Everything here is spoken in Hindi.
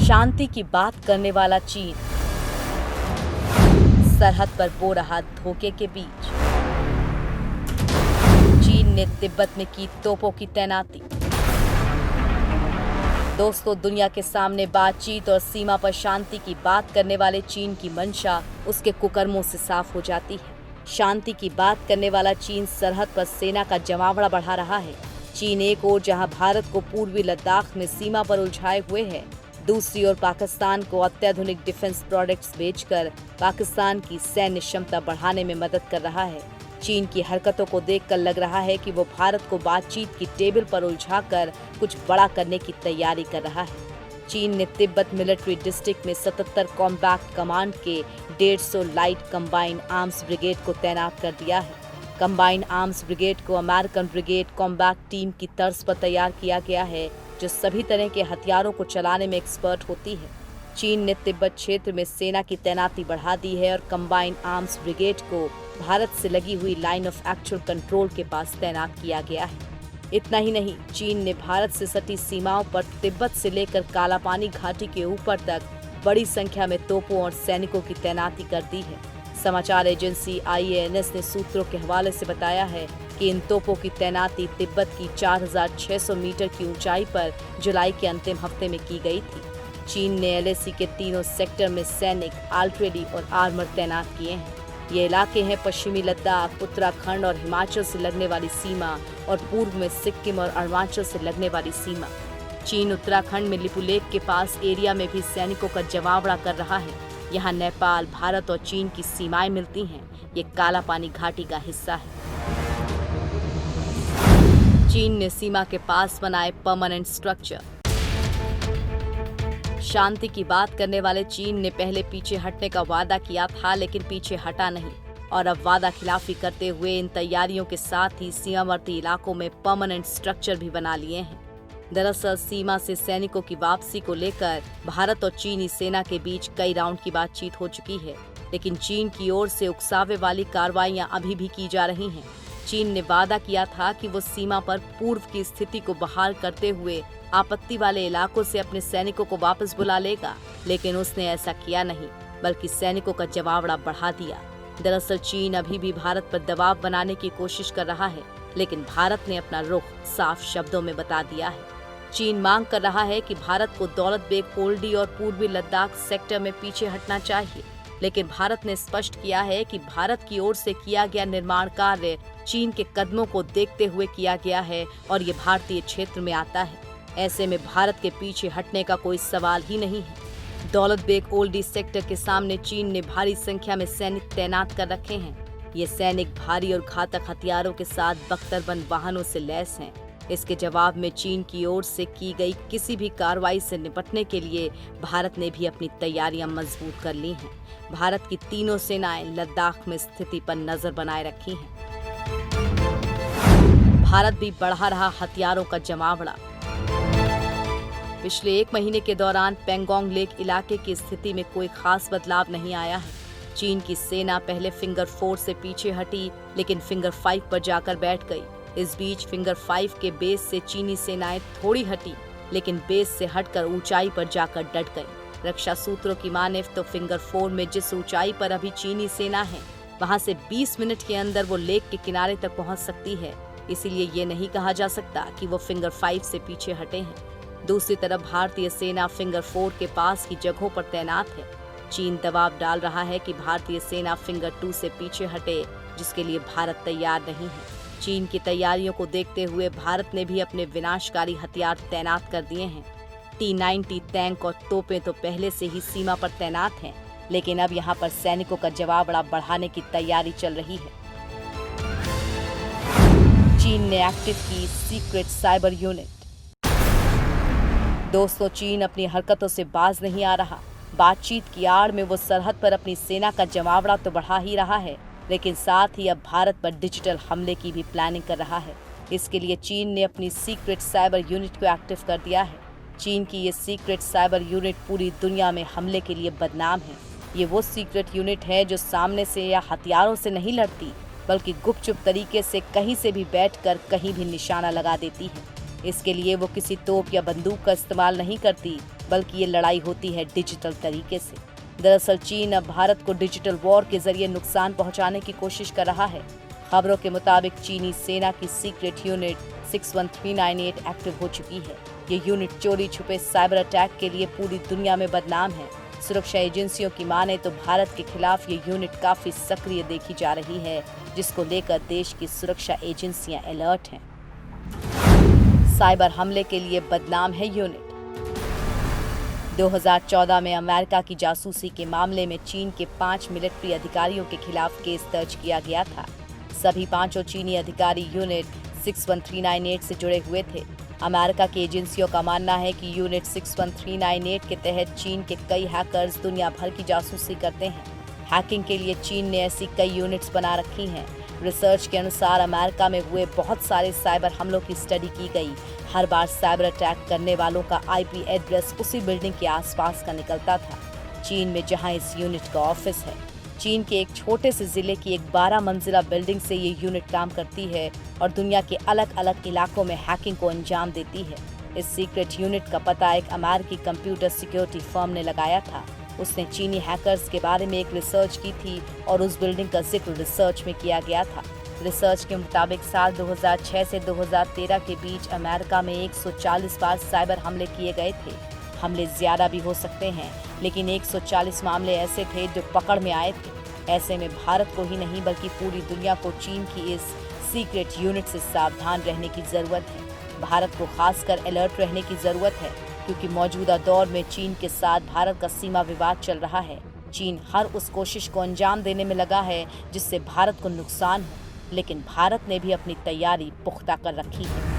शांति की बात करने वाला चीन सरहद पर बो रहा धोखे के बीच। चीन ने तिब्बत में की तोपों की तैनाती। दोस्तों, दुनिया के सामने बातचीत और सीमा पर शांति की बात करने वाले चीन की मंशा उसके कुकर्मों से साफ हो जाती है। शांति की बात करने वाला चीन सरहद पर सेना का जमावड़ा बढ़ा रहा है। चीन एक ओर जहां भारत को पूर्वी लद्दाख में सीमा पर उलझाए हुए है, दूसरी ओर पाकिस्तान को अत्याधुनिक डिफेंस प्रोडक्ट्स बेचकर पाकिस्तान की सैन्य क्षमता बढ़ाने में मदद कर रहा है। चीन की हरकतों को देखकर लग रहा है कि वो भारत को बातचीत की टेबल पर उलझाकर कुछ बड़ा करने की तैयारी कर रहा है। चीन ने तिब्बत मिलिट्री डिस्ट्रिक्ट में 77 कॉम्बैक्ट कमांड के 150 लाइट कंबाइंड आर्म्स ब्रिगेड को तैनात कर दिया है। कंबाइंड आर्म्स ब्रिगेड को अमेरिकन ब्रिगेड कॉम्बैक्ट टीम की तर्ज पर तैयार किया गया है, जो सभी तरह के हथियारों को चलाने में एक्सपर्ट होती है। चीन ने तिब्बत क्षेत्र में सेना की तैनाती बढ़ा दी है और कंबाइंड आर्म्स ब्रिगेड को भारत से लगी हुई लाइन ऑफ एक्चुअल कंट्रोल के पास तैनात किया गया है। इतना ही नहीं, चीन ने भारत से सटी सीमाओं पर तिब्बत से लेकर कालापानी घाटी के ऊपर तक बड़ी संख्या में तोपों और सैनिकों की तैनाती कर दी है। समाचार एजेंसी IANS ने सूत्रों के हवाले से बताया है कि इन तोपों की तैनाती तिब्बत की 4600 मीटर की ऊंचाई पर जुलाई के अंतिम हफ्ते में की गई थी। चीन ने LAC के तीनों सेक्टर में सैनिक, आर्टिलरी और आर्मर तैनात किए हैं। ये इलाके हैं पश्चिमी लद्दाख, उत्तराखंड और हिमाचल से लगने वाली सीमा और पूर्व में सिक्किम और अरुणाचल से लगने वाली सीमा। चीन उत्तराखंड में लिपुलेख के पास एरिया में भी सैनिकों का जमावड़ा कर रहा है। यहाँ नेपाल, भारत और चीन की सीमाएं मिलती हैं। ये काला पानी घाटी का हिस्सा है। चीन ने सीमा के पास बनाए परमानेंट स्ट्रक्चर। शांति की बात करने वाले चीन ने पहले पीछे हटने का वादा किया था, लेकिन पीछे हटा नहीं और अब वादा खिलाफी करते हुए इन तैयारियों के साथ ही सीमावर्ती इलाकों में परमानेंट स्ट्रक्चर भी बना लिए हैं। दरअसल सीमा से सैनिकों की वापसी को लेकर भारत और चीनी सेना के बीच कई राउंड की बातचीत हो चुकी है, लेकिन चीन की ओर से उकसावे वाली कार्रवाइयां अभी भी की जा रही हैं। चीन ने वादा किया था कि वो सीमा पर पूर्व की स्थिति को बहाल करते हुए आपत्ति वाले इलाकों से अपने सैनिकों को वापस बुला लेगा, लेकिन उसने ऐसा किया नहीं, बल्कि सैनिकों का जमावड़ा बढ़ा दिया। दरअसल चीन अभी भी भारत पर दबाव बनाने की कोशिश कर रहा है, लेकिन भारत ने अपना रुख साफ शब्दों में बता दिया है। चीन मांग कर रहा है कि भारत को दौलत बेग ओल्डी और पूर्वी लद्दाख सेक्टर में पीछे हटना चाहिए, लेकिन भारत ने स्पष्ट किया है कि भारत की ओर से किया गया निर्माण कार्य चीन के कदमों को देखते हुए किया गया है और ये भारतीय क्षेत्र में आता है। ऐसे में भारत के पीछे हटने का कोई सवाल ही नहीं है। दौलत बेग ओल्डी सेक्टर के सामने चीन ने भारी संख्या में सैनिक तैनात कर रखे हैं। ये सैनिक भारी और घातक हथियारों के साथ बख्तरबंद वाहनों से लैस हैं। इसके जवाब में चीन की ओर से की गई किसी भी कार्रवाई से निपटने के लिए भारत ने भी अपनी तैयारियां मजबूत कर ली हैं। भारत की तीनों सेनाएं लद्दाख में स्थिति पर नजर बनाए रखी हैं। भारत भी बढ़ा रहा हथियारों का जमावड़ा। पिछले 1 महीने के दौरान पेंगोंग लेक इलाके की स्थिति में कोई खास बदलाव नहीं आया है। चीन की सेना पहले फिंगर 4 से पीछे हटी, लेकिन फिंगर 5 पर जाकर बैठ गई। इस बीच फिंगर 5 के बेस से चीनी सेनाएं थोड़ी हटी, लेकिन बेस से हटकर ऊंचाई पर जाकर डट गई। रक्षा सूत्रों की माने तो फिंगर 4 में जिस ऊंचाई पर अभी चीनी सेना है, वहां से 20 मिनट के अंदर वो लेक के किनारे तक पहुंच सकती है। इसीलिए ये नहीं कहा जा सकता कि वो फिंगर 5 से पीछे हटे हैं। दूसरी तरफ भारतीय सेना फिंगर 4 के पास की जगहों पर तैनात है। चीन दबाव डाल रहा है कि भारतीय सेना फिंगर 2 से पीछे हटे, जिसके लिए भारत तैयार नहीं है। चीन की तैयारियों को देखते हुए भारत ने भी अपने विनाशकारी हथियार तैनात कर दिए हैं। T-90 टैंक और तोपें तो पहले से ही सीमा पर तैनात हैं, लेकिन अब यहां पर सैनिकों का जमावड़ा बढ़ाने की तैयारी चल रही है। चीन ने एक्टिव की सीक्रेट साइबर यूनिट। दोस्तों, चीन अपनी हरकतों से बाज नहीं आ रहा। बातचीत की आड़ में वो सरहद पर अपनी सेना का जमावड़ा तो बढ़ा ही रहा है, लेकिन साथ ही अब भारत पर डिजिटल हमले की भी प्लानिंग कर रहा है। इसके लिए चीन ने अपनी सीक्रेट साइबर यूनिट को एक्टिव कर दिया है। चीन की ये सीक्रेट साइबर यूनिट पूरी दुनिया में हमले के लिए बदनाम है। ये वो सीक्रेट यूनिट है जो सामने से या हथियारों से नहीं लड़ती, बल्कि गुपचुप तरीके से कहीं से भी बैठकर कहीं भी निशाना लगा देती है। इसके लिए वो किसी तोप या बंदूक का इस्तेमाल नहीं करती, बल्कि ये लड़ाई होती है डिजिटल तरीके से। दरअसल चीन अब भारत को डिजिटल वॉर के जरिए नुकसान पहुंचाने की कोशिश कर रहा है। खबरों के मुताबिक चीनी सेना की सीक्रेट यूनिट 61398 एक्टिव हो चुकी है। ये यूनिट चोरी छुपे साइबर अटैक के लिए पूरी दुनिया में बदनाम है। सुरक्षा एजेंसियों की माने तो भारत के खिलाफ ये यूनिट काफी सक्रिय देखी जा रही है, जिसको लेकर देश की सुरक्षा एजेंसियां अलर्ट हैं। साइबर हमले के लिए बदनाम है यूनिट। 2014 में अमेरिका की जासूसी के मामले में चीन के 5 मिलिट्री अधिकारियों के खिलाफ केस दर्ज किया गया था। सभी पांचों चीनी अधिकारी यूनिट 61398 से जुड़े हुए थे। अमेरिका की एजेंसियों का मानना है कि यूनिट 61398 के तहत चीन के कई हैकर्स दुनिया भर की जासूसी करते हैं। हैकिंग के लिए चीन ने ऐसी कई यूनिट्स बना रखी हैं। रिसर्च के अनुसार अमेरिका में हुए बहुत सारे साइबर हमलों की स्टडी की गई। हर बार साइबर अटैक करने वालों का आईपी एड्रेस उसी बिल्डिंग के आसपास का निकलता था, चीन में जहां इस यूनिट का ऑफिस है। चीन के एक छोटे से जिले की एक 12 मंजिला बिल्डिंग से ये यूनिट काम करती है और दुनिया के अलग अलग इलाकों में हैकिंग को अंजाम देती है। इस सीक्रेट यूनिट का पता एक अमेरिकी कंप्यूटर सिक्योरिटी फर्म ने लगाया था। उसने चीनी हैकर्स के बारे में एक रिसर्च की थी और उस बिल्डिंग का जिक्र रिसर्च में किया गया था। रिसर्च के मुताबिक साल 2006 से 2013 के बीच अमेरिका में 140 बार साइबर हमले किए गए थे। हमले ज्यादा भी हो सकते हैं, लेकिन 140 मामले ऐसे थे जो पकड़ में आए थे। ऐसे में भारत को ही नहीं बल्कि पूरी दुनिया को चीन की इस सीक्रेट यूनिट से सावधान रहने की जरूरत है। भारत को खासकर अलर्ट रहने की जरूरत है, क्योंकि मौजूदा दौर में चीन के साथ भारत का सीमा विवाद चल रहा है। चीन हर उस कोशिश को अंजाम देने में लगा है जिससे भारत को नुकसान हो, लेकिन भारत ने भी अपनी तैयारी पुख्ता कर रखी है।